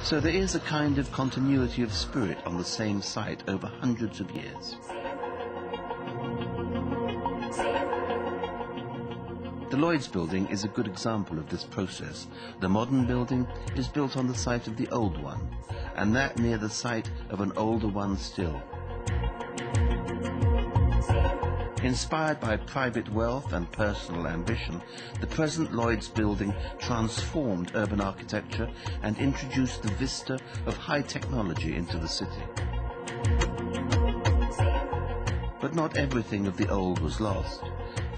So there is a kind of continuity of spirit on the same site over hundreds of years. The Lloyd's building is a good example of this process. The modern building is built on the site of the old one, and that near the site of an older one still. Inspired by private wealth and personal ambition, the present Lloyd's building transformed urban architecture and introduced the vista of high technology into the city. But not everything of the old was lost.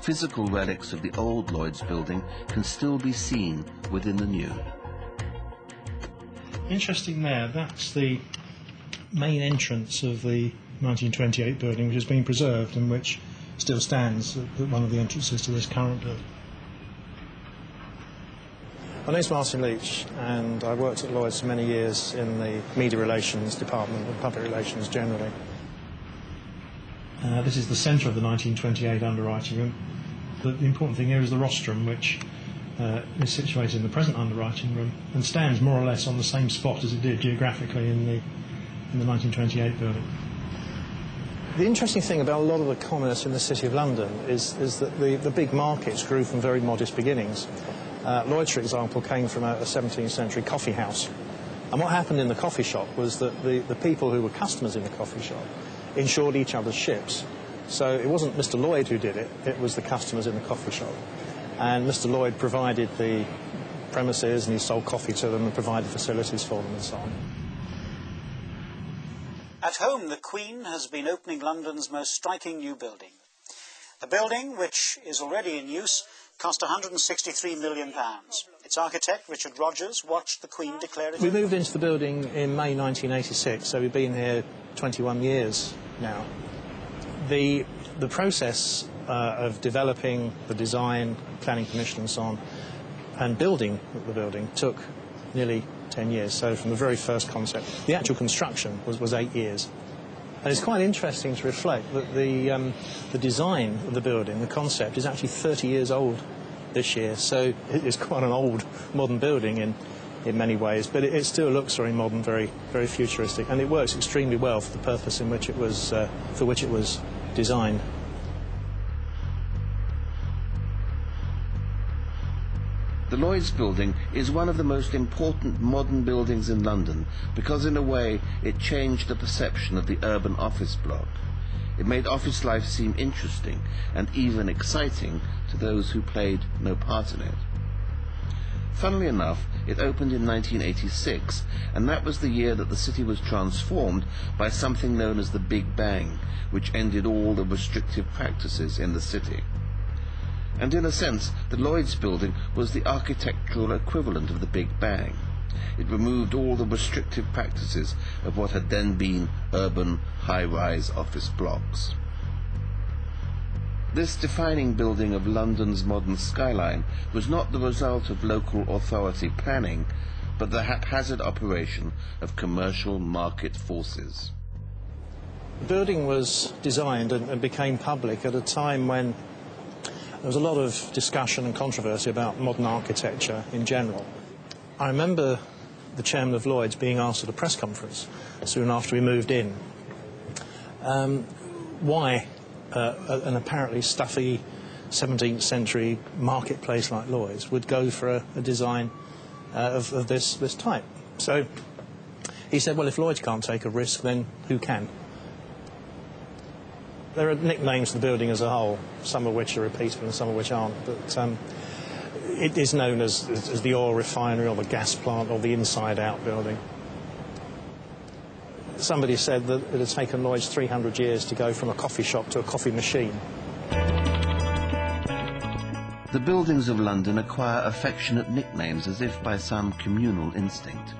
Physical relics of the old Lloyd's building can still be seen within the new. Interesting there, that's the main entrance of the 1928 building, which has been preserved and which still stands at one of the entrances to this current building. My name's Martin Leach, and I worked at Lloyd's for many years in the media relations department and public relations generally. This is the centre of the 1928 underwriting room. The important thing here is the rostrum, which is situated in the present underwriting room and stands more or less on the same spot as it did geographically in the 1928 building. The interesting thing about a lot of the commerce in the City of London is that the big markets grew from very modest beginnings. Lloyd's, for example, came from a 17th century coffee house. And what happened in the coffee shop was that the people who were customers in the coffee shop insured each other's ships. So it wasn't Mr. Lloyd who did it, it was the customers in the coffee shop. And Mr. Lloyd provided the premises and he sold coffee to them and provided facilities for them and so on. At home, the Queen has been opening London's most striking new building. The building, which is already in use, cost £163 million. Its architect, Richard Rogers, watched the Queen declare it. We moved into the building in May 1986, so we've been here 21 years now. The process of developing the design, planning permission and so on, and building the building took nearly 10 years. So from the very first concept, the actual construction was 8 years. And it's quite interesting to reflect that the design of the building, the concept, is actually 30 years old this year. So it's quite an old modern building in many ways, but it still looks very modern, very futuristic, and it works extremely well for the purpose in which it was for which it was designed. The Lloyd's building is one of the most important modern buildings in London because in a way it changed the perception of the urban office block. It made office life seem interesting and even exciting to those who played no part in it. Funnily enough, it opened in 1986, and that was the year that the city was transformed by something known as the Big Bang, which ended all the restrictive practices in the city. And in a sense, the Lloyd's building was the architectural equivalent of the Big Bang. It removed all the restrictive practices of what had then been urban high-rise office blocks. This defining building of London's modern skyline was not the result of local authority planning, but the haphazard operation of commercial market forces. The building was designed and became public at a time when there was a lot of discussion and controversy about modern architecture in general. I remember the chairman of Lloyd's being asked at a press conference soon after we moved in why an apparently stuffy 17th century marketplace like Lloyd's would go for a design of this type. So he said, well, if Lloyd's can't take a risk, then who can? There are nicknames for the building as a whole, some of which are repeatable and some of which aren't, but it is known as the oil refinery or the gas plant or the inside-out building. Somebody said that it had taken Lloyd's 300 years to go from a coffee shop to a coffee machine. The buildings of London acquire affectionate nicknames as if by some communal instinct.